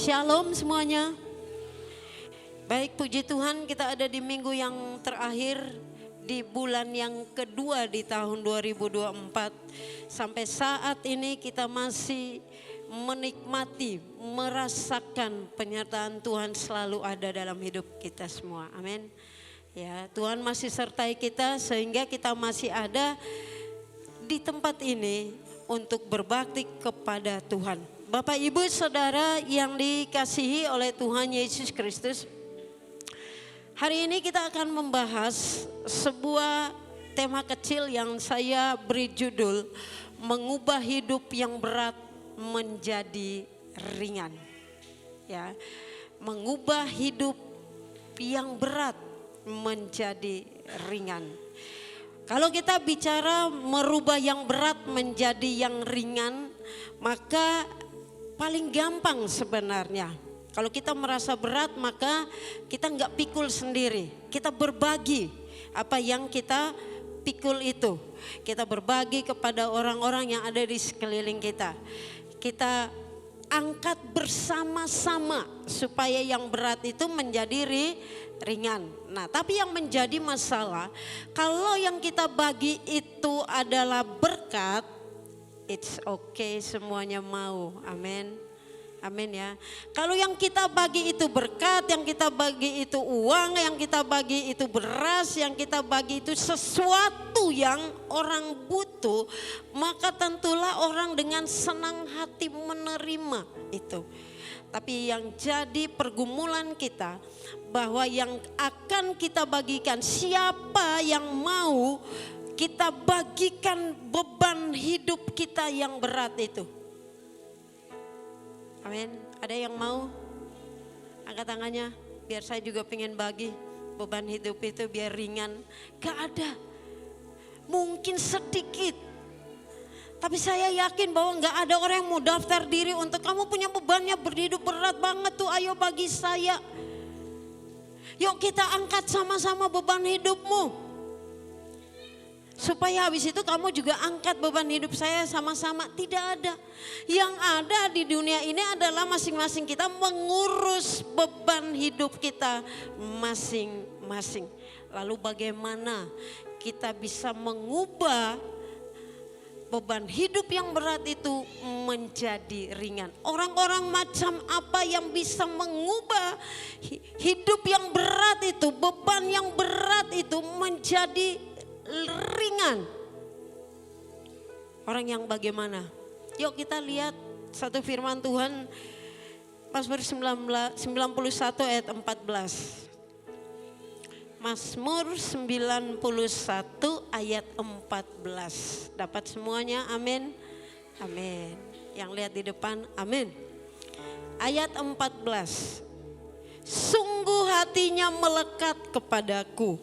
Shalom semuanya. Baik, puji Tuhan, kita ada di minggu yang terakhir di bulan yang kedua di tahun 2024. Sampai saat ini kita masih menikmati, merasakan penyertaan Tuhan selalu ada dalam hidup kita semua. Amin. Ya, Tuhan masih sertai kita sehingga kita masih ada di tempat ini untuk berbakti kepada Tuhan. Bapak, Ibu, Saudara yang dikasihi oleh Tuhan Yesus Kristus. Hari ini kita akan membahas sebuah tema kecil yang saya beri judul mengubah hidup yang berat menjadi ringan. Ya, mengubah hidup yang berat menjadi ringan. Kalau kita bicara merubah yang berat menjadi yang ringan, maka paling gampang sebenarnya. Kalau kita merasa berat maka kita nggak pikul sendiri. Kita berbagi apa yang kita pikul itu. Kita berbagi kepada orang-orang yang ada di sekeliling kita. Kita angkat bersama-sama supaya yang berat itu menjadi ringan. Nah, tapi yang menjadi masalah kalau yang kita bagi itu adalah berkat, it's okay, semuanya mau. Amin. Amin ya. Kalau yang kita bagi itu berkat, yang kita bagi itu uang, yang kita bagi itu beras, yang kita bagi itu sesuatu yang orang butuh, maka tentulah orang dengan senang hati menerima itu. Tapi yang jadi pergumulan kita bahwa yang akan kita bagikan, siapa yang mau kita bagikan beban hidup kita yang berat itu. Amin. Ada yang mau? Angkat tangannya, biar saya juga pengen bagi beban hidup itu biar ringan. Gak ada. Mungkin sedikit. Tapi saya yakin bahwa gak ada orang yang mau daftar diri untuk kamu punya bebannya berhidup berat banget tuh, ayo bagi saya. Yuk kita angkat sama-sama beban hidupmu. Supaya habis itu kamu juga angkat beban hidup saya sama-sama. Tidak ada. Yang ada di dunia ini adalah masing-masing kita mengurus beban hidup kita masing-masing. Lalu bagaimana kita bisa mengubah beban hidup yang berat itu menjadi ringan. Orang-orang macam apa yang bisa mengubah hidup yang berat itu, beban yang berat itu menjadi ringan. Orang yang bagaimana? Yuk kita lihat satu firman Tuhan, Mazmur 91 ayat 14. Mazmur 91 ayat 14. Dapat semuanya? Amin. Amin. Yang lihat di depan, amin. Ayat 14. Sungguh hatinya melekat kepadaku,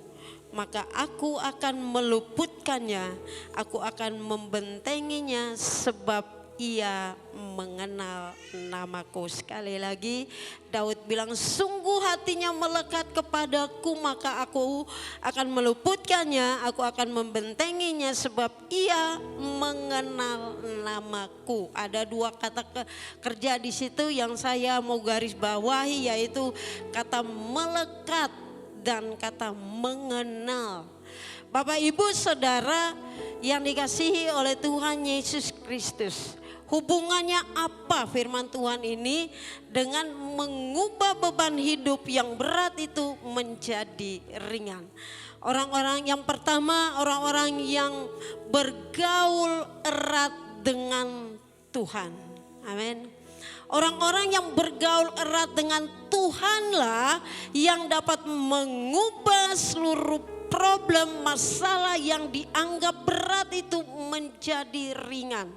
maka aku akan meluputkannya, aku akan membentenginya sebab ia mengenal namaku. Sekali lagi Daud bilang sungguh hatinya melekat kepadaku, maka aku akan meluputkannya, aku akan membentenginya sebab ia mengenal namaku. Ada dua kata kerja di situ yang saya mau garis bawahi, yaitu kata melekat dan kata mengenal. Bapak, Ibu, Saudara yang dikasihi oleh Tuhan Yesus Kristus, hubungannya apa firman Tuhan ini dengan mengubah beban hidup yang berat itu menjadi ringan? Orang-orang yang pertama, orang-orang yang bergaul erat dengan Tuhan. Amin. Orang-orang yang bergaul erat dengan Tuhanlah yang dapat mengubah seluruh problem, masalah yang dianggap berat itu menjadi ringan.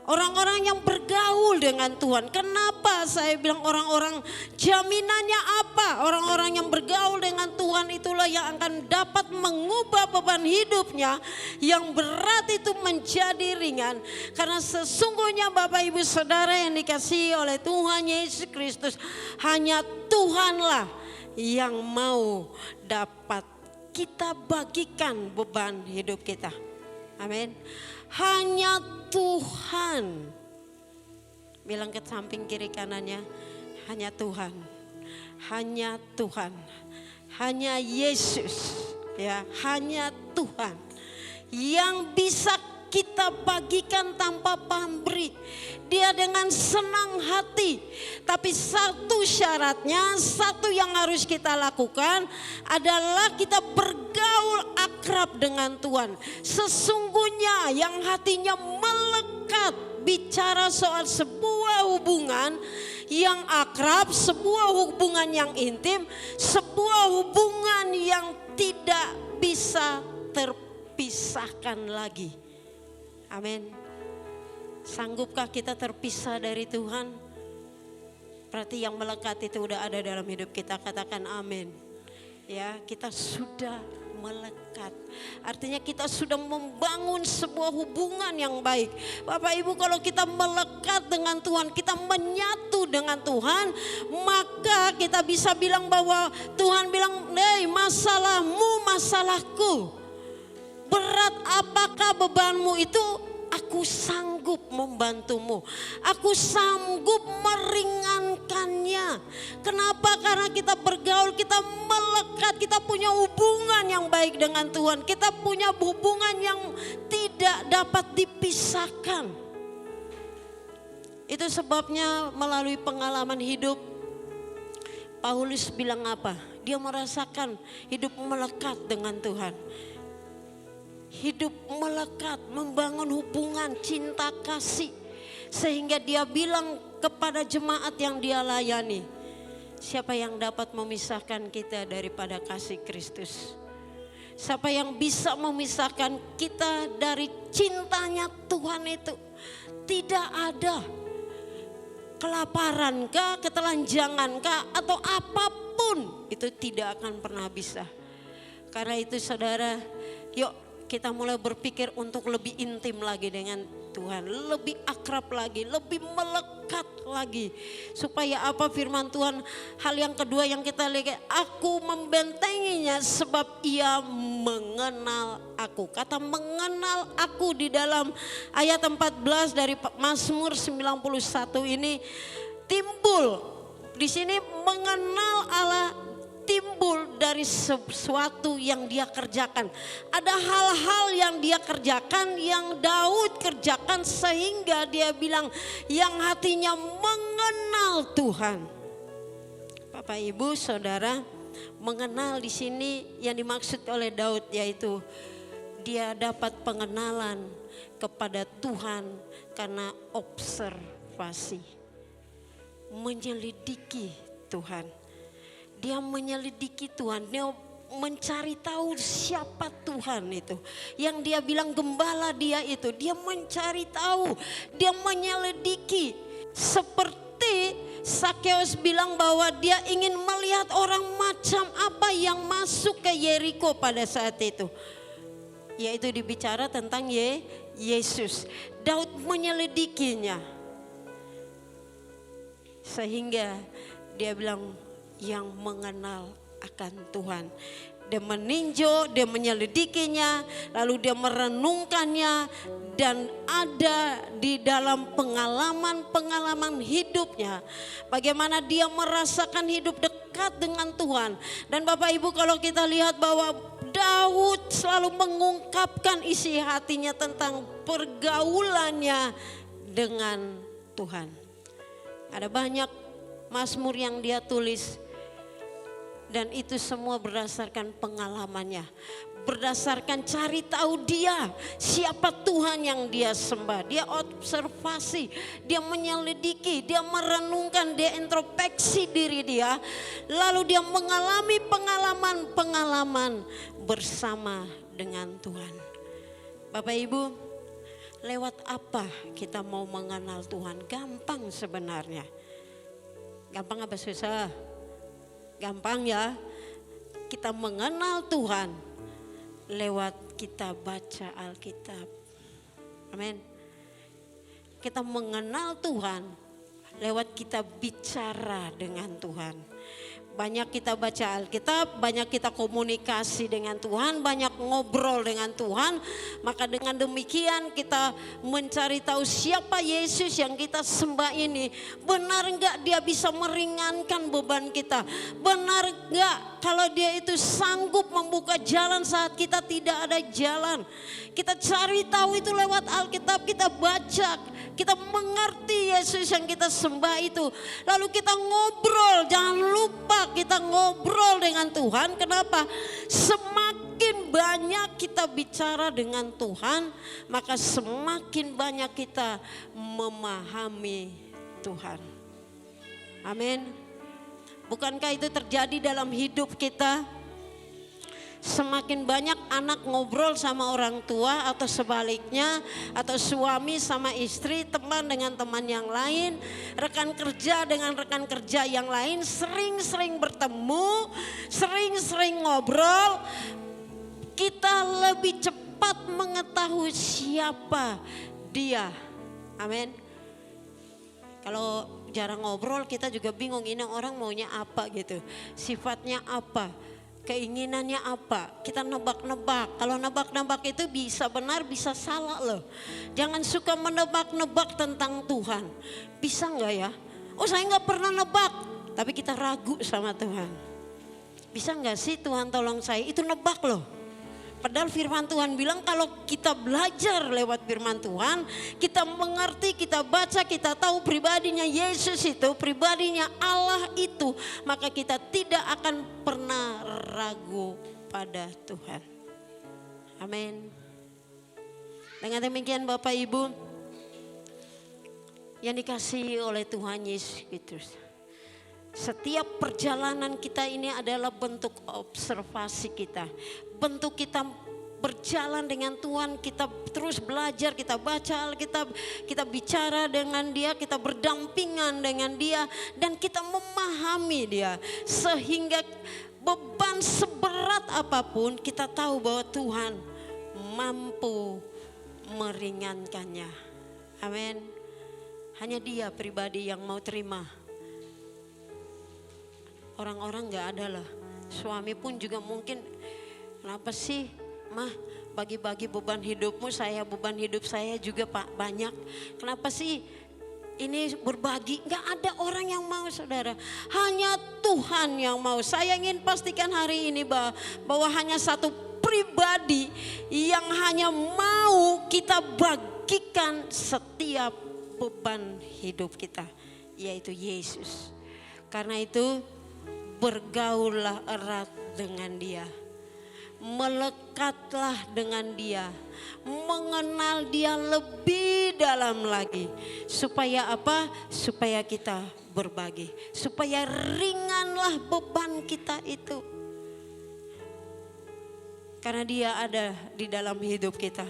Orang-orang yang bergaul dengan Tuhan. Kenapa saya bilang orang-orang, jaminannya apa? Orang-orang yang bergaul dengan Tuhan itulah yang akan dapat mengubah beban hidupnya yang berat itu menjadi ringan. Karena sesungguhnya Bapak, Ibu, Saudara yang dikasihi oleh Tuhan Yesus Kristus, hanya Tuhanlah yang mau dapat kita bagikan beban hidup kita. Amin. Hanya Tuhan. Bilang ke samping kiri kanannya, hanya Tuhan. Hanya Tuhan. Hanya Yesus, ya, hanya Tuhan yang bisa kita bagikan tanpa pamrih. Dia dengan senang hati. Tapi satu syaratnya, satu yang harus kita lakukan adalah kita bergaul akrab dengan Tuhan. Sesungguhnya yang hatinya melekat bicara soal sebuah hubungan yang akrab, sebuah hubungan yang intim, sebuah hubungan yang tidak bisa terpisahkan lagi. Amin. Sanggupkah kita terpisah dari Tuhan? Berarti yang melekat itu udah ada dalam hidup kita. Katakan amin. Ya, kita sudah melekat. Artinya kita sudah membangun sebuah hubungan yang baik. Bapak Ibu, kalau kita melekat dengan Tuhan, kita menyatu dengan Tuhan, maka kita bisa bilang bahwa Tuhan bilang, "Hei, masalahmu masalahku. Berat apakah bebanmu itu? Aku sanggup membantumu. Aku sanggup meringankannya." Kenapa? Karena kita bergaul, kita melekat, kita punya hubungan yang baik dengan Tuhan. Kita punya hubungan yang tidak dapat dipisahkan. Itu sebabnya melalui pengalaman hidup, Paulus bilang apa? Dia merasakan hidup melekat dengan Tuhan. Hidup melekat, membangun hubungan cinta kasih. Sehingga dia bilang kepada jemaat yang dia layani, siapa yang dapat memisahkan kita daripada kasih Kristus? Siapa yang bisa memisahkan kita dari cintanya Tuhan itu? Tidak ada. Kelaparan kah, ketelanjangan kah, atau apapun itu tidak akan pernah bisa. Karena itu saudara, yuk kita mulai berpikir untuk lebih intim lagi dengan Tuhan, lebih akrab lagi, lebih melekat lagi. Supaya apa firman Tuhan? Hal yang kedua yang kita lihat, aku membentenginya sebab ia mengenal aku. Kata mengenal aku di dalam ayat 14 dari Mazmur 91 ini timbul. Di sini mengenal Allah timbul dari sesuatu yang dia kerjakan. Ada hal-hal yang dia kerjakan, yang Daud kerjakan, sehingga dia bilang yang hatinya mengenal Tuhan. Bapak Ibu Saudara, mengenal di sini yang dimaksud oleh Daud yaitu dia dapat pengenalan kepada Tuhan karena observasi, menyelidiki Tuhan. Dia menyelidiki Tuhan, dia mencari tahu siapa Tuhan itu. Yang dia bilang gembala dia itu, dia mencari tahu, dia menyelidiki. Seperti Sakeus bilang bahwa dia ingin melihat orang macam apa yang masuk ke Yeriko pada saat itu. Yaitu dibicara tentang Yesus. Daud menyelidikinya. Sehingga dia bilang, yang mengenal akan Tuhan. Dia meninjau, dia menyelidikinya, lalu dia merenungkannya, dan ada di dalam pengalaman-pengalaman hidupnya bagaimana dia merasakan hidup dekat dengan Tuhan. Dan Bapak Ibu, kalau kita lihat bahwa Daud selalu mengungkapkan isi hatinya tentang pergaulannya dengan Tuhan. Ada banyak mazmur yang dia tulis. Dan itu semua berdasarkan pengalamannya. Berdasarkan cari tahu dia, siapa Tuhan yang dia sembah. Dia observasi, dia menyelidiki, dia merenungkan, dia introspeksi diri dia. Lalu dia mengalami pengalaman-pengalaman bersama dengan Tuhan. Bapak Ibu, lewat apa kita mau mengenal Tuhan? Gampang sebenarnya. Gampang apa susah? Gampang ya, kita mengenal Tuhan lewat kita baca Alkitab. Amin. Kita mengenal Tuhan lewat kita bicara dengan Tuhan. banyak kita baca Alkitab, banyak kita komunikasi dengan Tuhan, banyak ngobrol dengan Tuhan. Maka dengan demikian kita mencari tahu siapa Yesus yang kita sembah ini. Benar enggak dia bisa meringankan beban kita? Benar enggak kalau dia itu sanggup membuka jalan saat kita tidak ada jalan? Kita cari tahu itu lewat Alkitab, kita baca, kita mengerti Yesus yang kita sembah itu. Lalu kita ngobrol, jangan lupa kita ngobrol dengan Tuhan. Kenapa? Semakin banyak kita bicara dengan Tuhan, maka semakin banyak kita memahami Tuhan. Amin. Bukankah itu terjadi dalam hidup kita? Semakin banyak anak ngobrol sama orang tua atau sebaliknya, atau suami sama istri, teman dengan teman yang lain, rekan kerja dengan rekan kerja yang lain, sering-sering bertemu, sering-sering ngobrol, kita lebih cepat mengetahui siapa dia. Amin. Kalau jarang ngobrol kita juga bingung ini orang maunya apa gitu, sifatnya apa, keinginannya apa, kita nebak-nebak. Kalau nebak-nebak itu bisa benar bisa salah loh. Jangan suka menebak-nebak tentang Tuhan. Bisa enggak ya? Oh saya enggak pernah nebak, tapi kita ragu sama Tuhan. Bisa enggak sih Tuhan tolong saya? Itu nebak loh. Padahal firman Tuhan bilang kalau kita belajar lewat firman Tuhan, kita mengerti, kita baca, kita tahu pribadinya Yesus itu, pribadinya Allah itu, maka kita tidak akan pernah ragu pada Tuhan. Amin. Dengan demikian Bapak Ibu yang dikasihi oleh Tuhan Yesus Kristus, setiap perjalanan kita ini adalah bentuk observasi kita. Bentuk kita berjalan dengan Tuhan, kita terus belajar, kita baca Alkitab, kita bicara dengan Dia, kita berdampingan dengan Dia, dan kita memahami Dia. Sehingga beban seberat apapun kita tahu bahwa Tuhan mampu meringankannya. Amin. Hanya Dia pribadi yang mau terima. Orang-orang gak ada lah. Suami pun juga mungkin, kenapa sih mah bagi-bagi beban hidupmu, beban hidup saya juga Pak banyak. Kenapa sih ini berbagi? Gak ada orang yang mau saudara. Hanya Tuhan yang mau. Saya ingin pastikan hari ini bahwa hanya satu pribadi yang hanya mau kita bagikan setiap beban hidup kita. Yaitu Yesus. Karena itu bergaullah erat dengan Dia, melekatlah dengan Dia, mengenal Dia lebih dalam lagi. Supaya apa? Supaya kita berbagi, supaya ringanlah beban kita itu. Karena Dia ada di dalam hidup kita.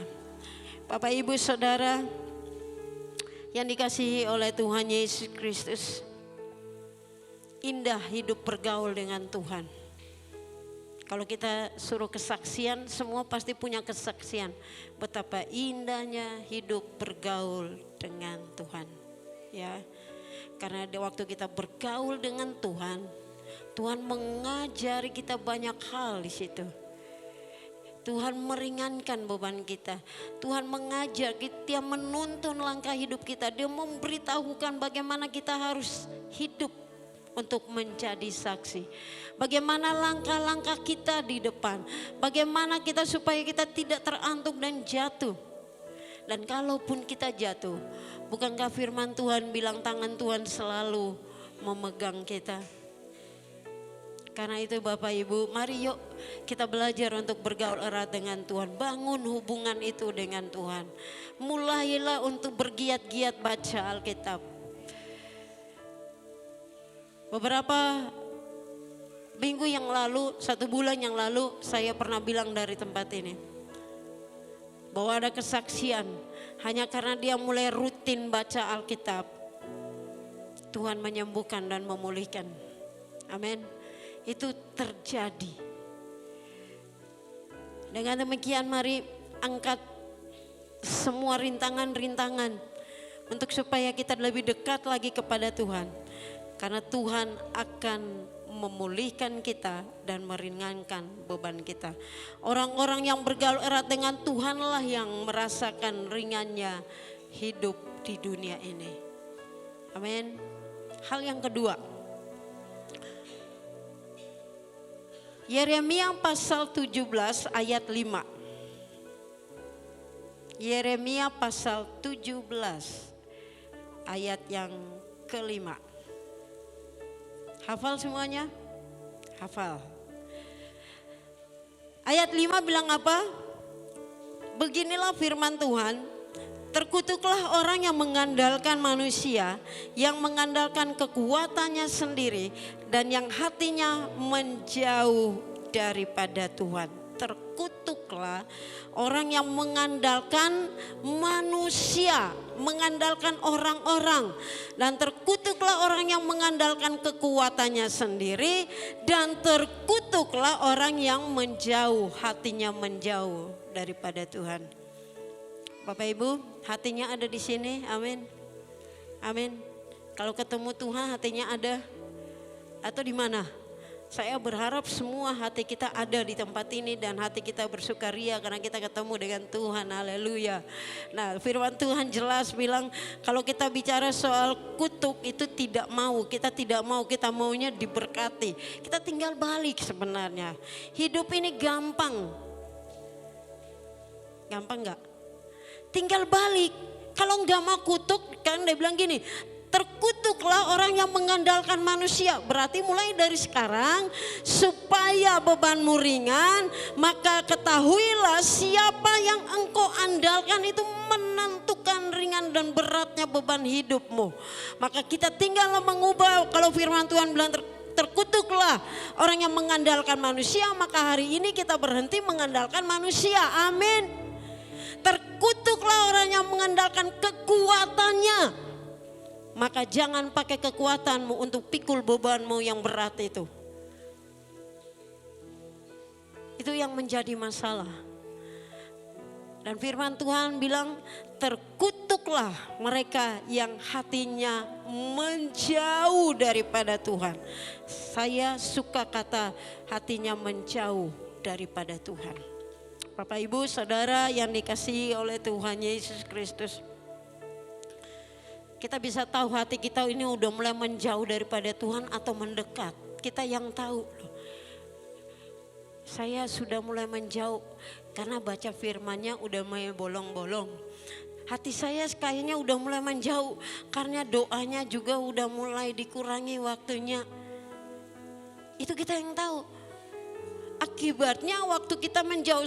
Bapak Ibu Saudara yang dikasihi oleh Tuhan Yesus Kristus, indah hidup bergaul dengan Tuhan. Kalau kita suruh kesaksian, semua pasti punya kesaksian. Betapa indahnya hidup bergaul dengan Tuhan. Ya, karena di waktu kita bergaul dengan Tuhan, Tuhan mengajari kita banyak hal di situ. Tuhan meringankan beban kita. Tuhan mengajar, Dia menuntun langkah hidup kita. Dia memberitahukan bagaimana kita harus hidup untuk menjadi saksi. Bagaimana langkah-langkah kita di depan. Bagaimana kita supaya kita tidak terantuk dan jatuh. Dan kalaupun kita jatuh, bukankah firman Tuhan bilang tangan Tuhan selalu memegang kita. Karena itu Bapak Ibu, mari yuk kita belajar untuk bergaul erat dengan Tuhan. Bangun hubungan itu dengan Tuhan. Mulailah untuk bergiat-giat baca Alkitab. Beberapa minggu yang lalu, 1 bulan yang lalu, saya pernah bilang dari tempat ini bahwa ada kesaksian. Hanya karena dia mulai rutin baca Alkitab, Tuhan menyembuhkan dan memulihkan. Amin. Itu terjadi. Dengan demikian mari angkat semua rintangan-rintangan untuk supaya kita lebih dekat lagi kepada Tuhan. Karena Tuhan akan memulihkan kita dan meringankan beban kita. Orang-orang yang bergaul erat dengan Tuhanlah yang merasakan ringannya hidup di dunia ini. Amin. Hal yang kedua, Yeremia pasal 17 ayat 5. Yeremia pasal 17 ayat yang kelima. Hafal semuanya? Hafal. Ayat 5 bilang apa? Beginilah firman Tuhan, terkutuklah orang yang mengandalkan manusia, yang mengandalkan kekuatannya sendiri, dan yang hatinya menjauh daripada Tuhan. Terkutuklah orang yang mengandalkan manusia, mengandalkan orang-orang, dan terkutuklah orang yang mengandalkan kekuatannya sendiri, dan terkutuklah orang yang menjauh, hatinya menjauh daripada Tuhan. Bapak Ibu, hatinya ada di sini, amin. Amin. Kalau ketemu Tuhan hatinya ada atau di mana? Saya berharap semua hati kita ada di tempat ini dan hati kita bersukaria karena kita ketemu dengan Tuhan. Haleluya. Nah, firman Tuhan jelas bilang kalau kita bicara soal kutuk itu tidak mau, kita maunya diberkati. Kita tinggal balik sebenarnya. Hidup ini gampang. Gampang enggak? Tinggal balik. Kalau enggak mau kutuk, kan dia bilang gini, terkutuklah orang yang mengandalkan manusia. Berarti mulai dari sekarang supaya bebanmu ringan, maka ketahuilah siapa yang engkau andalkan itu menentukan ringan dan beratnya beban hidupmu. Maka kita tinggal mengubah. Kalau firman Tuhan bilang terkutuklah orang yang mengandalkan manusia, maka hari ini kita berhenti mengandalkan manusia. Amin. Terkutuklah orang yang mengandalkan kekuatannya. Maka jangan pakai kekuatanmu untuk pikul bebanmu yang berat itu. Itu yang menjadi masalah. Dan firman Tuhan bilang terkutuklah mereka yang hatinya menjauh daripada Tuhan. Saya suka kata hatinya menjauh daripada Tuhan. Bapak Ibu Saudara yang dikasihi oleh Tuhan Yesus Kristus. Kita bisa tahu hati kita ini udah mulai menjauh daripada Tuhan atau mendekat. Kita yang tahu. Saya sudah mulai menjauh karena baca firman-Nya udah mulai bolong-bolong. Hati saya kayaknya udah mulai menjauh karena doanya juga udah mulai dikurangi waktunya. Itu kita yang tahu. Akibatnya waktu kita menjauh,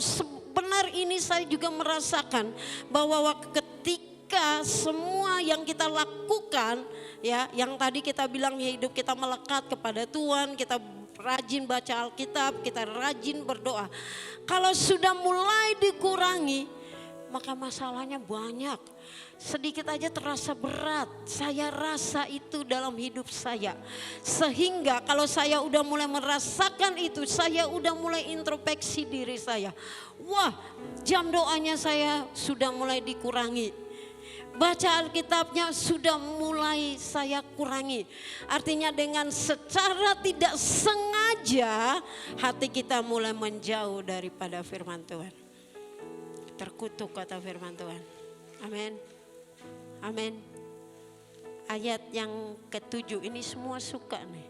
benar ini saya juga merasakan bahwa ketika semua yang kita lakukan, ya, yang tadi kita bilang hidup kita melekat kepada Tuhan, kita rajin baca Alkitab, kita rajin berdoa. Kalau sudah mulai dikurangi, maka masalahnya banyak. Sedikit aja terasa berat. Saya rasa itu dalam hidup saya. Sehingga kalau saya udah mulai merasakan itu, saya udah mulai introspeksi diri saya. Wah, jam doanya saya sudah mulai dikurangi. Baca Alkitabnya sudah mulai saya kurangi. Artinya dengan secara tidak sengaja hati kita mulai menjauh daripada firman Tuhan. Terkutuk kata firman Tuhan. Amin. Amin. Ayat yang ke-7 ini semua suka nih.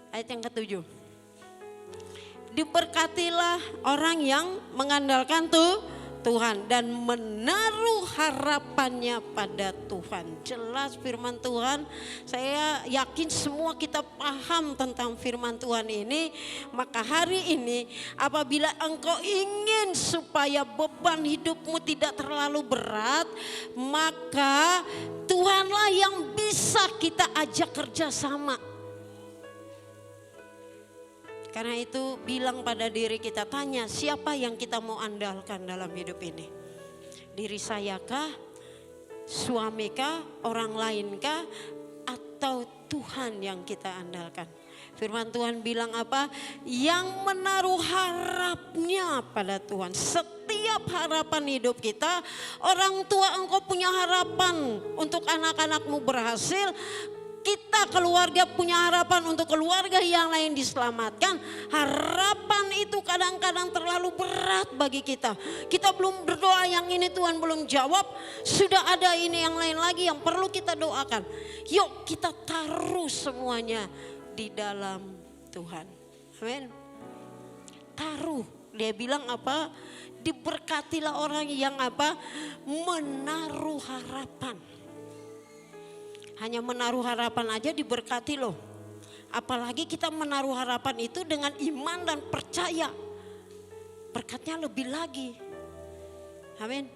Ayat yang ke-7. Diberkatilah orang yang mengandalkan Tuhan dan menaruh harapannya pada Tuhan. Jelas firman Tuhan, saya yakin semua kita paham tentang firman Tuhan ini. Maka hari ini apabila engkau ingin supaya beban hidupmu tidak terlalu berat, maka Tuhanlah yang bisa kita ajak kerjasama. Karena itu bilang pada diri kita, tanya siapa yang kita mau andalkan dalam hidup ini. Diri saya kah, suami kah, orang lain kah, atau Tuhan yang kita andalkan. Firman Tuhan bilang apa? Yang menaruh harapnya pada Tuhan. Setiap harapan hidup kita, orang tua engkau punya harapan untuk anak-anakmu berhasil. kita keluarga punya harapan untuk keluarga yang lain diselamatkan. Harapan itu kadang-kadang terlalu berat bagi kita. Kita belum berdoa yang ini, Tuhan belum jawab. Sudah ada ini yang lain lagi yang perlu kita doakan. Yuk kita taruh semuanya di dalam Tuhan. Amin. Taruh. Dia bilang apa? Diberkatilah orang yang apa? Menaruh harapan. Hanya menaruh harapan aja diberkati loh. Apalagi kita menaruh harapan itu dengan iman dan percaya. Berkatnya lebih lagi. Amin.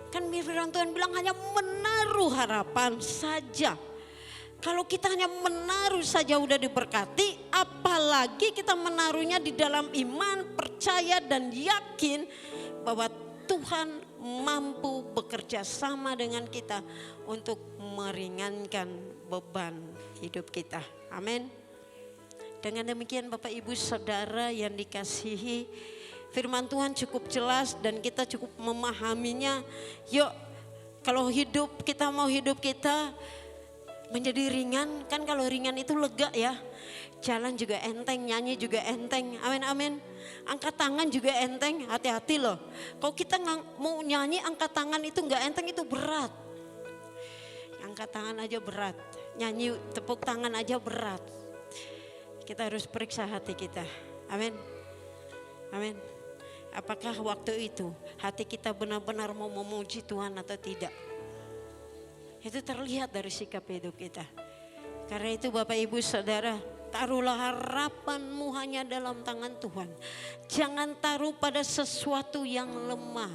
Kan firman Tuhan bilang hanya menaruh harapan saja. Kalau kita hanya menaruh saja udah diberkati, apalagi kita menaruhnya di dalam iman, percaya dan yakin bahwa Tuhan mampu bekerja sama dengan kita untuk meringankan beban hidup kita. Amin. Dengan demikian Bapak Ibu Saudara yang dikasihi, firman Tuhan cukup jelas dan kita cukup memahaminya. Yuk, kalau hidup kita mau hidup kita menjadi ringan, kan kalau ringan itu lega ya. Jalan juga enteng, nyanyi juga enteng. Amin, amin. Angkat tangan juga enteng, hati-hati loh. Kalau kita mau nyanyi angkat tangan itu nggak enteng, itu berat. Angkat tangan aja berat, nyanyi tepuk tangan aja berat. Kita harus periksa hati kita. Amin, amin. Apakah waktu itu hati kita benar-benar mau memuji Tuhan atau tidak? Itu terlihat dari sikap hidup kita. Karena itu Bapak Ibu Saudara, taruhlah harapanmu hanya dalam tangan Tuhan. Jangan taruh pada sesuatu yang lemah.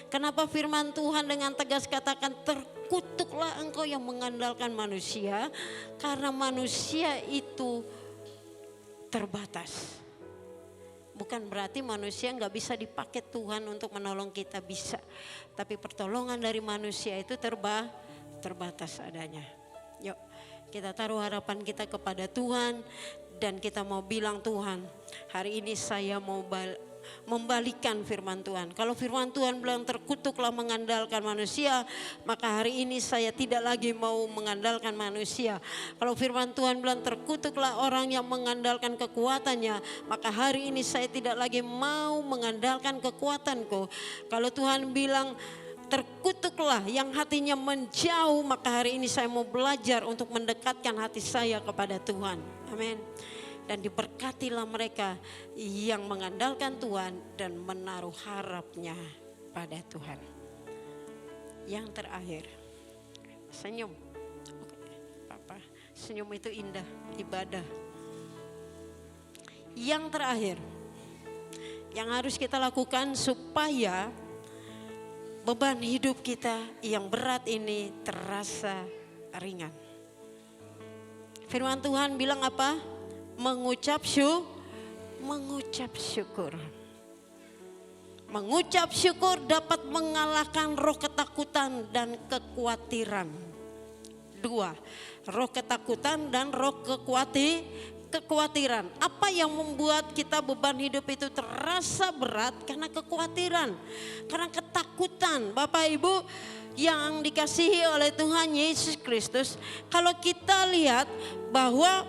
Kenapa firman Tuhan dengan tegas katakan terkutuklah engkau yang mengandalkan manusia. Karena manusia itu terbatas. Bukan berarti manusia nggak bisa dipakai Tuhan untuk menolong kita, bisa. Tapi pertolongan dari manusia itu terbatas adanya. Yuk kita taruh harapan kita kepada Tuhan dan kita mau bilang Tuhan, hari ini saya mau membalikan firman Tuhan. Kalau firman Tuhan bilang terkutuklah mengandalkan manusia, maka hari ini saya tidak lagi mau mengandalkan manusia. Kalau firman Tuhan bilang terkutuklah orang yang mengandalkan kekuatannya, maka hari ini saya tidak lagi mau mengandalkan kekuatanku. Kalau Tuhan bilang terkutuklah yang hatinya menjauh, maka hari ini saya mau belajar untuk mendekatkan hati saya kepada Tuhan. Amin. Dan diberkatilah mereka yang mengandalkan Tuhan dan menaruh harapnya pada Tuhan. Yang terakhir, senyum. Papa, senyum itu indah, ibadah. Yang terakhir, yang harus kita lakukan supaya beban hidup kita yang berat ini terasa ringan. Firman Tuhan bilang apa? Mengucap syukur. Mengucap syukur dapat mengalahkan roh ketakutan dan kekhawatiran. 2. Roh ketakutan dan roh kekhawatiran. Apa yang membuat kita beban hidup itu terasa berat? Karena kekhawatiran, karena ketakutan. Bapak Ibu yang dikasihi oleh Tuhan Yesus Kristus, kalau kita lihat bahwa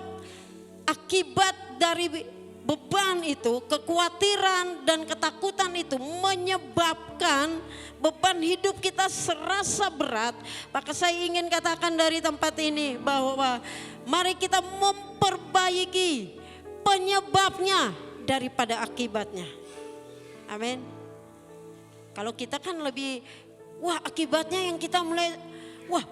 akibat dari beban itu, kekhawatiran dan ketakutan itu menyebabkan beban hidup kita serasa berat. Maka saya ingin katakan dari tempat ini bahwa mari kita memperbaiki penyebabnya daripada akibatnya. Amin. Kalau kita kan lebih, akibatnya yang kita mulai,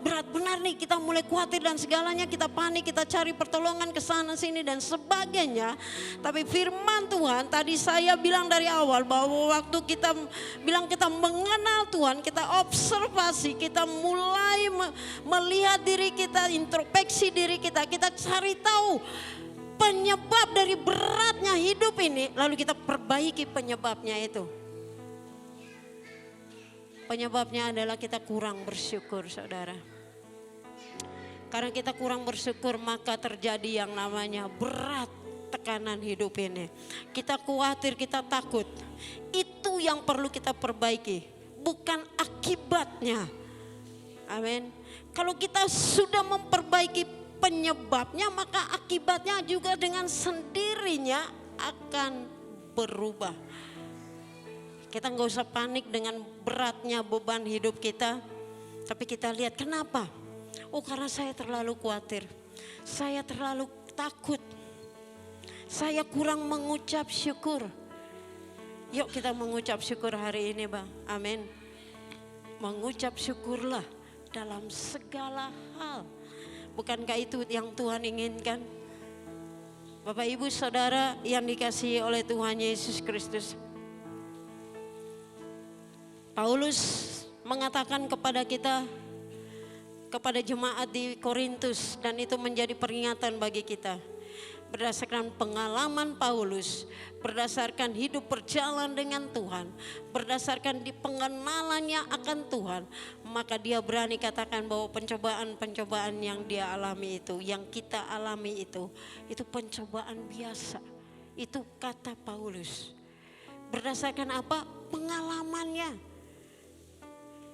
berat benar nih, kita mulai khawatir dan segalanya, kita panik, kita cari pertolongan ke sana sini dan sebagainya. Tapi firman Tuhan tadi saya bilang dari awal bahwa waktu kita bilang kita mengenal Tuhan, kita observasi, kita mulai melihat diri kita, introspeksi diri kita, kita cari tahu penyebab dari beratnya hidup ini, lalu kita perbaiki penyebabnya itu. Penyebabnya adalah kita kurang bersyukur, saudara. Karena kita kurang bersyukur, maka terjadi yang namanya berat tekanan hidup ini. Kita khawatir, kita takut. Itu yang perlu kita perbaiki, bukan akibatnya. Amin. Kalau kita sudah memperbaiki penyebabnya, maka akibatnya juga dengan sendirinya akan berubah. Kita nggak usah panik dengan beratnya beban hidup kita, tapi kita lihat kenapa? Oh, karena saya terlalu khawatir, saya terlalu takut, saya kurang mengucap syukur. Yuk kita mengucap syukur hari ini, Bang. Amin. Mengucap syukurlah dalam segala hal. Bukankah itu yang Tuhan inginkan? Bapak Ibu Saudara yang dikasihi oleh Tuhan Yesus Kristus. Paulus mengatakan kepada kita, kepada jemaat di Korintus, dan itu menjadi peringatan bagi kita. Berdasarkan pengalaman Paulus, berdasarkan hidup berjalan dengan Tuhan, berdasarkan di pengenalannya akan Tuhan, maka dia berani katakan bahwa pencobaan-pencobaan yang dia alami itu, yang kita alami itu pencobaan biasa. Itu kata Paulus. Berdasarkan apa? Pengalamannya.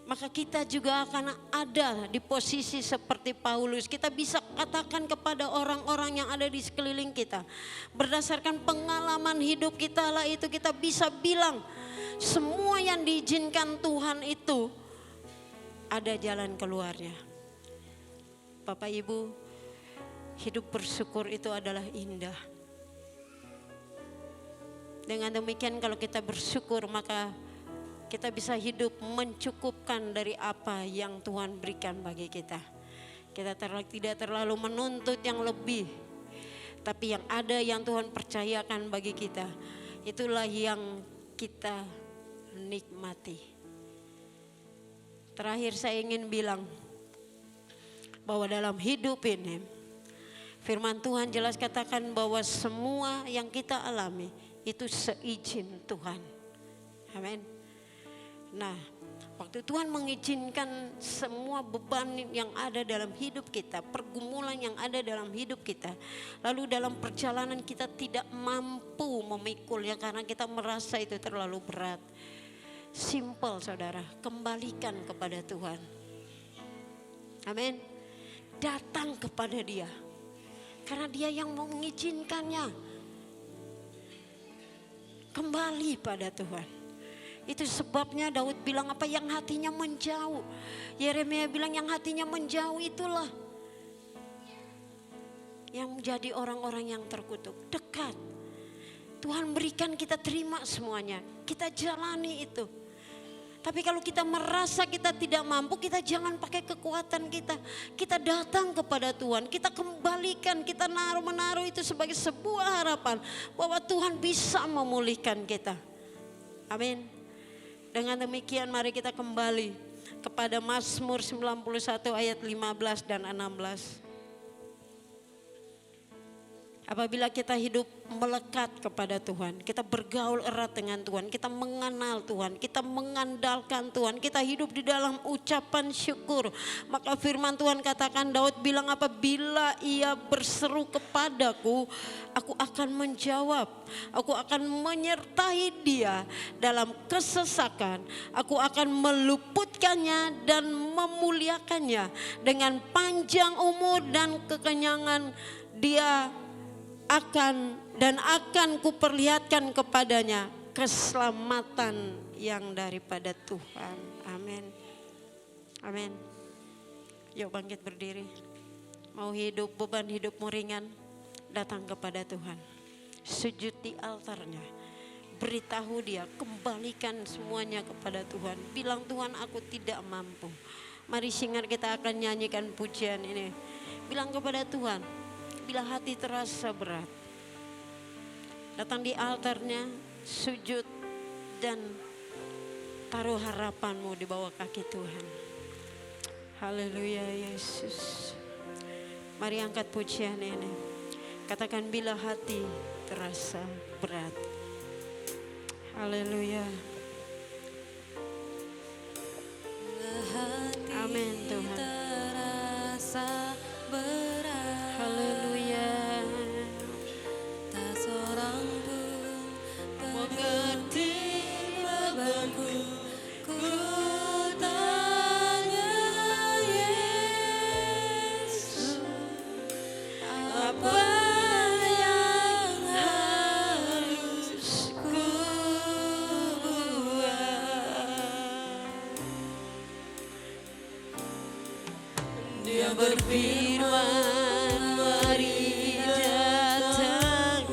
Maka kita juga akan ada di posisi seperti Paulus. Kita bisa katakan kepada orang-orang yang ada di sekeliling kita. Berdasarkan pengalaman hidup kita lah itu kita bisa bilang. Semua yang diizinkan Tuhan itu ada jalan keluarnya. Bapak Ibu, hidup bersyukur itu adalah indah. Dengan demikian kalau kita bersyukur maka kita bisa hidup mencukupkan dari apa yang Tuhan berikan bagi kita. Kita tidak terlalu menuntut yang lebih. Tapi yang ada yang Tuhan percayakan bagi kita. Itulah yang kita nikmati. Terakhir saya ingin bilang bahwa dalam hidup ini firman Tuhan jelas katakan bahwa semua yang kita alami itu seizin Tuhan. Amin. Nah, waktu Tuhan mengizinkan semua beban yang ada dalam hidup kita, pergumulan yang ada dalam hidup kita, lalu dalam perjalanan kita tidak mampu memikulnya karena kita merasa itu terlalu berat. Simple saudara, kembalikan kepada Tuhan. Amin. Datang kepada Dia, karena Dia yang mengizinkannya. Kembali pada Tuhan. Itu sebabnya Daud bilang apa? Yang hatinya menjauh. Yeremia bilang yang hatinya menjauh itulah yang menjadi orang-orang yang terkutuk. Dekat. Tuhan berikan, kita terima semuanya. Kita jalani itu. Tapi kalau kita merasa kita tidak mampu, kita jangan pakai kekuatan kita. Kita datang kepada Tuhan, kita kembalikan, kita menaruh itu sebagai sebuah harapan bahwa Tuhan bisa memulihkan kita. Amin. Dengan demikian mari kita kembali kepada Mazmur 91 ayat 15 dan 16. Apabila kita hidup melekat kepada Tuhan, kita bergaul erat dengan Tuhan, kita mengenal Tuhan, kita mengandalkan Tuhan, kita hidup di dalam ucapan syukur. Maka firman Tuhan katakan, Daud bilang apa? Bila ia berseru kepadaku, aku akan menjawab. Aku akan menyertai dia dalam kesesakan. Aku akan meluputkannya dan memuliakannya. Dengan panjang umur dan kekenyangan dia akan kuperlihatkan kepadanya keselamatan yang daripada Tuhan. Amin. Amin. Yuk bangkit berdiri. Mau hidup, beban hidupmu ringan, datang kepada Tuhan. Sujud di altarnya. Beritahu dia, kembalikan semuanya kepada Tuhan. Bilang, Tuhan aku tidak mampu. Mari singar kita akan nyanyikan pujian ini. Bilang kepada Tuhan, bila hati terasa berat, datang di altarnya, sujud dan taruh harapanmu di bawah kaki Tuhan. Haleluya Yesus. Mari angkat pujian ini. Katakan bila hati terasa berat. Haleluya. Amin Tuhan. Terasa berat. Haleluya. Tak seorang pun Mengerti bebanku. Ku tanya Yesus, Dia berfirman, mari datanglah,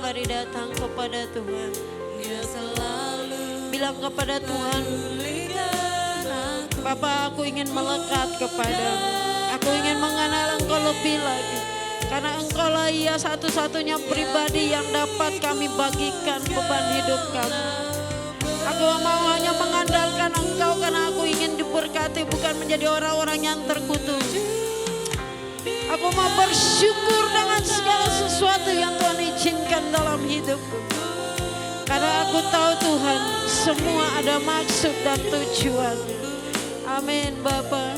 mari datang kepada Tuhan. Dia selalu Bilang kepada Tuhan, pulihkan aku. Bapa, aku ingin melekat kepadamu. Aku ingin mengenal Engkau lebih lagi. Karena Engkaulah ya satu-satunya pribadi yang dapat kami bagikan beban hidup kami. Aku mau hanya mengandalkan Engkau karena aku ingin diberkati, bukan menjadi orang-orang yang terkutuk. Aku mau bersyukur dengan segala sesuatu yang Tuhan izinkan dalam hidupku. Karena aku tahu Tuhan, semua ada maksud dan tujuan. Amin Bapa.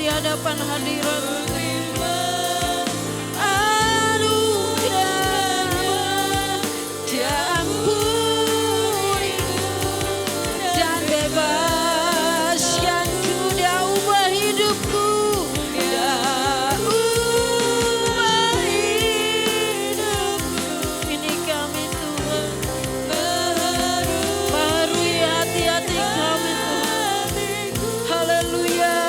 Hadapan hadirat anugerah, Dia ampuniku dan bebaskanku, Dia ubah hidupku, Dia ubah hidupku. Ini kami Tuhan, baharui hati-hati kami Tuhan. Haleluya.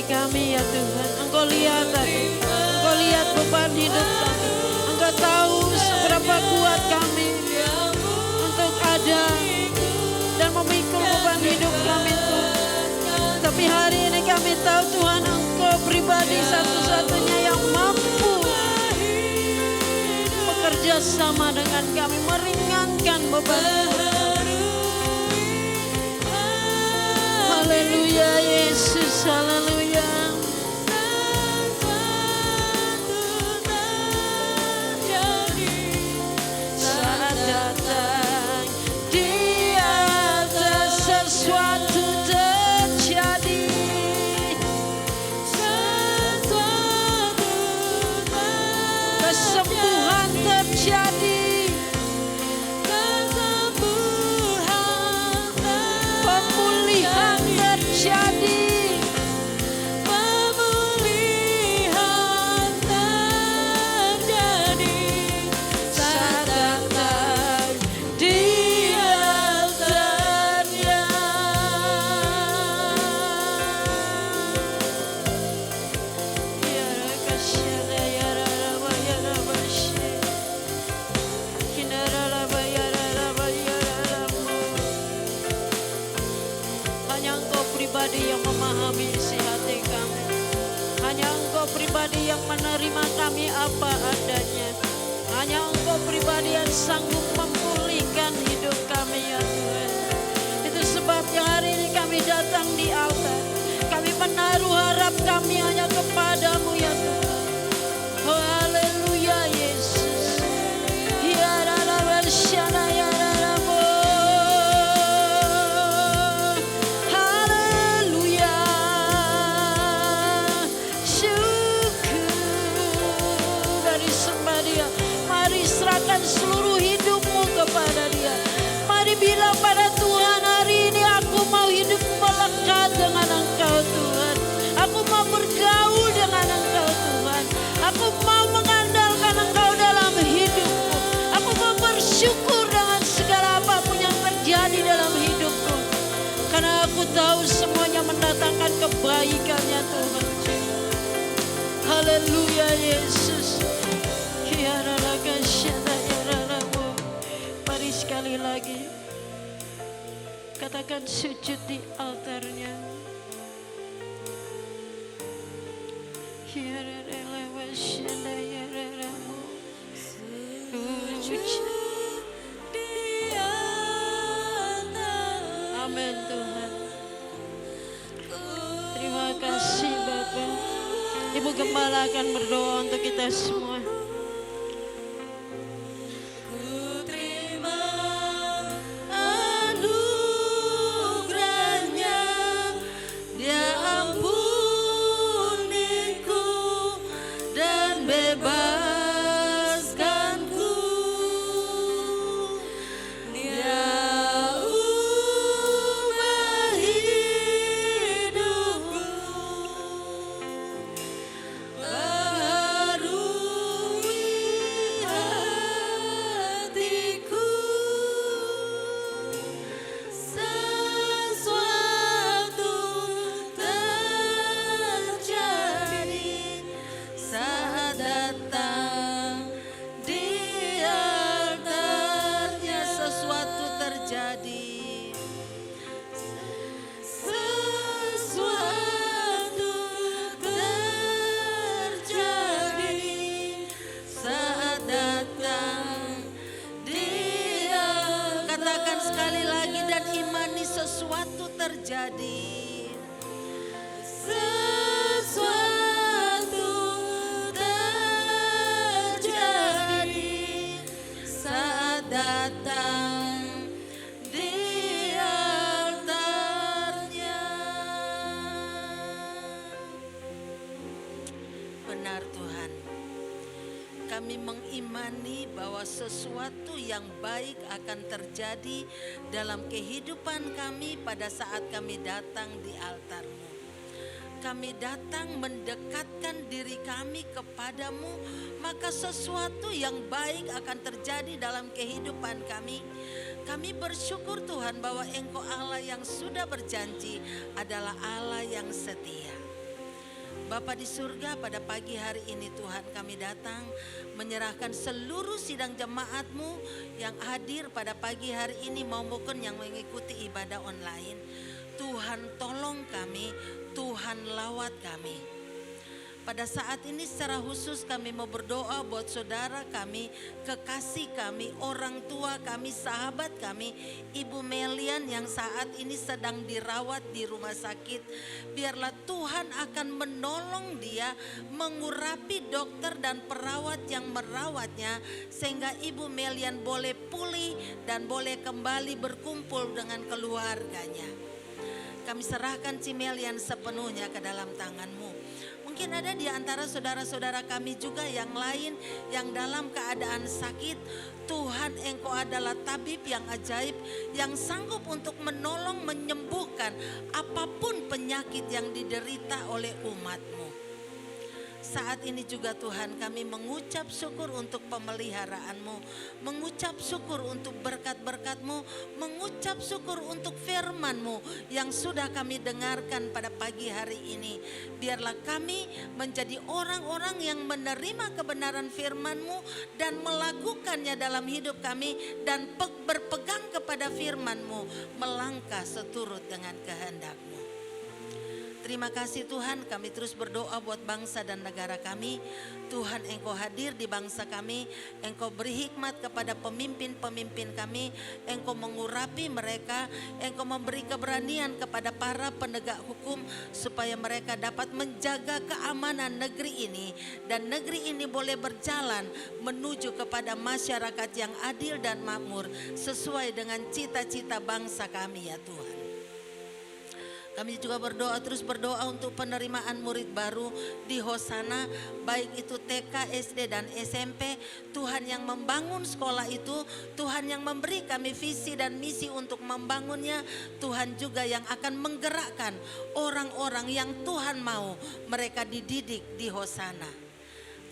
Kami ya Tuhan, Engkau lihat tadi, Engkau lihat beban hidup kami, Engkau tahu seberapa kuat kami untuk ada dan memikul beban hidup kami Tuhan. Tapi hari ini kami tahu Tuhan, Engkau pribadi satu-satunya yang mampu bekerja sama dengan kami, meringankan beban. Haleluya Yesus, haleluya. Saat datang di atas sesuatu terjadi, kesembuhan terjadi, pemulihan terjadi, saat datang di altarnya. Ya Rakashana ya Raraba ya Rabashi, Kinararaba ya Raraba ya Raramu. Hanya Engkau pribadi yang memahami isi hati kami. Hanya Engkau pribadi yang menerima kami apa adanya. Hanya Engkau pribadi yang sanggup memulihkan hidup kami ya Tuhan. Itu sebabnya hari ini kami datang di altar. Kami menaruh harap kami hanya kepadamu ya Tuhan. Oh haleluya Yesus. Ya Rarabarshana ya Rarabo. Haleluya. Syukur dari sembah Dia. Mari serahkan seluruh hidupmu Haleluya Yesus. Kiaralagasyadayararamu. Mari sekali lagi katakan sujud di altarnya. Kiaralagasyadayararamu. Amin Tuhan. Terima kasih Bapa. Ibu Gembala akan berdoa untuk kita semua. Ku terima anugerahnya, Dia ampuniku dan bebaskanku. Dia ubah hidupku, baharui hatiku. Sesuatu terjadi saat datang di altarnya. Sesuatu terjadi. Sesuatu terjadi saat datang dia. Katakan sekali lagi dan imani, sesuatu terjadi. Sesuatu terjadi saat datang di altarnya. Benar Tuhan, kami mengimani bahwa sesuatu yang baik akan terjadi dalam kehidupan kami pada saat kami datang di altar-Mu. Kami datang mendekatkan diri kami kepadamu, maka sesuatu yang baik akan terjadi dalam kehidupan kami. Kami bersyukur Tuhan bahwa Engkau Allah yang sudah berjanji adalah Allah yang setia. Bapa di surga, pada pagi hari ini Tuhan kami datang menyerahkan seluruh sidang jemaat-Mu yang hadir pada pagi hari ini maupun yang mengikuti ibadah online. Tuhan tolong kami, Tuhan lawat kami. Pada saat ini secara khusus kami mau berdoa buat saudara kami, kekasih kami, orang tua kami, sahabat kami, Ibu Melian yang saat ini sedang dirawat di rumah sakit. Biarlah Tuhan akan menolong dia, mengurapi dokter dan perawat yang merawatnya, sehingga Ibu Melian boleh pulih dan boleh kembali berkumpul dengan keluarganya. Kami serahkan Cimelian sepenuhnya ke dalam tangan-Mu. Mungkin ada di antara saudara-saudara kami juga yang lain yang dalam keadaan sakit. Tuhan, Engkau adalah tabib yang ajaib, yang sanggup untuk menolong, menyembuhkan apapun penyakit yang diderita oleh umat-Mu. Saat ini juga Tuhan kami mengucap syukur untuk pemeliharaanmu, mengucap syukur untuk berkat-berkat-Mu, mengucap syukur untuk firman-Mu yang sudah kami dengarkan pada pagi hari ini. Biarlah kami menjadi orang-orang yang menerima kebenaran firman-Mu dan melakukannya dalam hidup kami, dan berpegang kepada firman-Mu, melangkah seturut dengan kehendak-Mu. Terima kasih Tuhan, kami terus berdoa buat bangsa dan negara kami. Tuhan, Engkau hadir di bangsa kami, Engkau beri hikmat kepada pemimpin-pemimpin kami, Engkau mengurapi mereka, Engkau memberi keberanian kepada para penegak hukum supaya mereka dapat menjaga keamanan negeri ini, dan negeri ini boleh berjalan menuju kepada masyarakat yang adil dan makmur sesuai dengan cita-cita bangsa kami ya Tuhan. Kami juga terus berdoa untuk penerimaan murid baru di Hosana, baik itu TK, SD dan SMP. Tuhan yang membangun sekolah itu, Tuhan yang memberi kami visi dan misi untuk membangunnya. Tuhan juga yang akan menggerakkan orang-orang yang Tuhan mau mereka dididik di Hosana.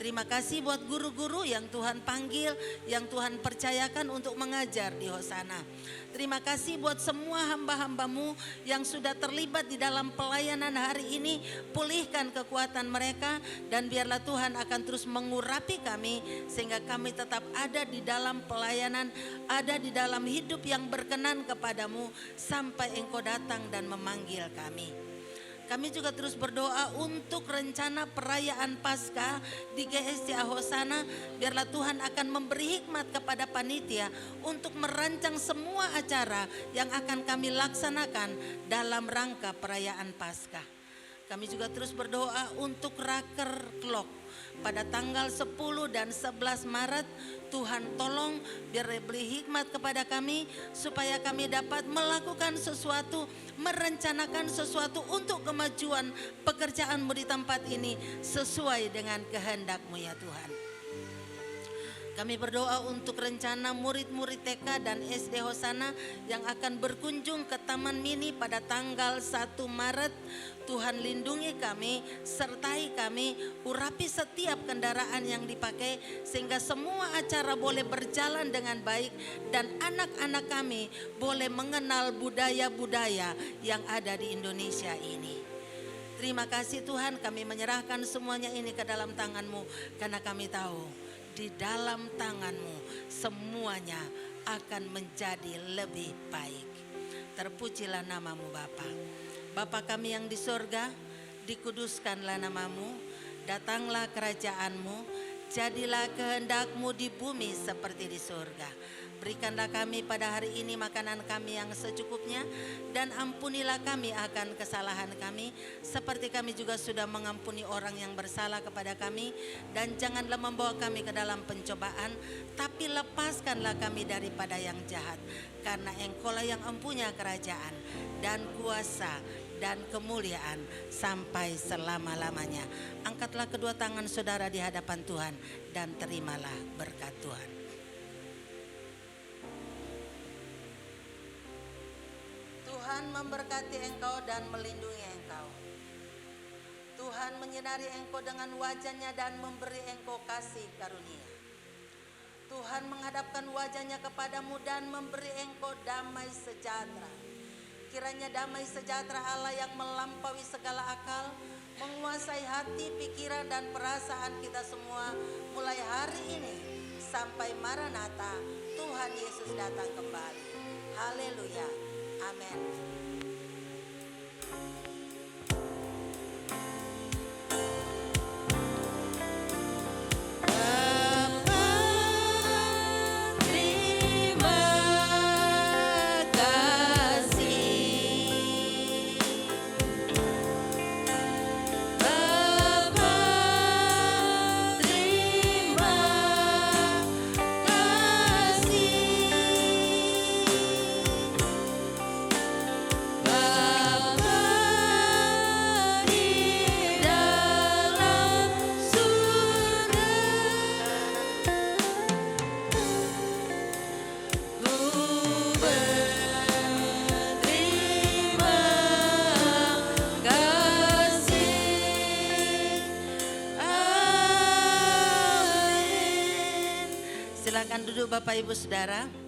Terima kasih buat guru-guru yang Tuhan panggil, yang Tuhan percayakan untuk mengajar di Hosana. Terima kasih buat semua hamba-hambamu yang sudah terlibat di dalam pelayanan hari ini. Pulihkan kekuatan mereka dan biarlah Tuhan akan terus mengurapi kami sehingga kami tetap ada di dalam pelayanan, ada di dalam hidup yang berkenan kepadamu sampai Engkau datang dan memanggil kami. Kami juga terus berdoa untuk rencana perayaan Paskah di GSCA Hosana. Biarlah Tuhan akan memberi hikmat kepada panitia untuk merancang semua acara yang akan kami laksanakan dalam rangka perayaan Paskah. Kami juga terus berdoa untuk Raker Klok pada tanggal 10 dan 11 Maret. Tuhan tolong biar beri hikmat kepada kami supaya kami dapat melakukan sesuatu, merencanakan sesuatu untuk kemajuan pekerjaanmu di tempat ini sesuai dengan kehendak-Mu ya Tuhan. Kami berdoa untuk rencana murid-murid TK dan SD Hosana yang akan berkunjung ke Taman Mini pada tanggal 1 Maret. Tuhan lindungi kami, sertai kami, urapi setiap kendaraan yang dipakai sehingga semua acara boleh berjalan dengan baik dan anak-anak kami boleh mengenal budaya-budaya yang ada di Indonesia ini. Terima kasih Tuhan, kami menyerahkan semuanya ini ke dalam tangan-Mu karena kami tahu di dalam tangan-Mu semuanya akan menjadi lebih baik. Terpujilah nama-Mu Bapa. Bapa kami yang di sorga, dikuduskanlah nama-Mu, datanglah kerajaan-Mu, jadilah kehendak-Mu di bumi seperti di sorga. Berikanlah kami pada hari ini makanan kami yang secukupnya dan ampunilah kami akan kesalahan kami seperti kami juga sudah mengampuni orang yang bersalah kepada kami, dan janganlah membawa kami ke dalam pencobaan tapi lepaskanlah kami daripada yang jahat, karena Engkaulah yang empunya kerajaan dan kuasa dan kemuliaan sampai selama-lamanya. Angkatlah kedua tangan saudara di hadapan Tuhan dan terimalah berkat Tuhan. Tuhan memberkati engkau dan melindungi engkau. Tuhan menyinari engkau dengan wajah-Nya dan memberi engkau kasih karunia. Tuhan menghadapkan wajah-Nya kepadamu dan memberi engkau damai sejahtera. Kiranya damai sejahtera Allah yang melampaui segala akal menguasai hati, pikiran dan perasaan kita semua mulai hari ini sampai Maranatha Tuhan Yesus datang kembali. Haleluya. Amin. Silakan duduk Bapak Ibu Saudara.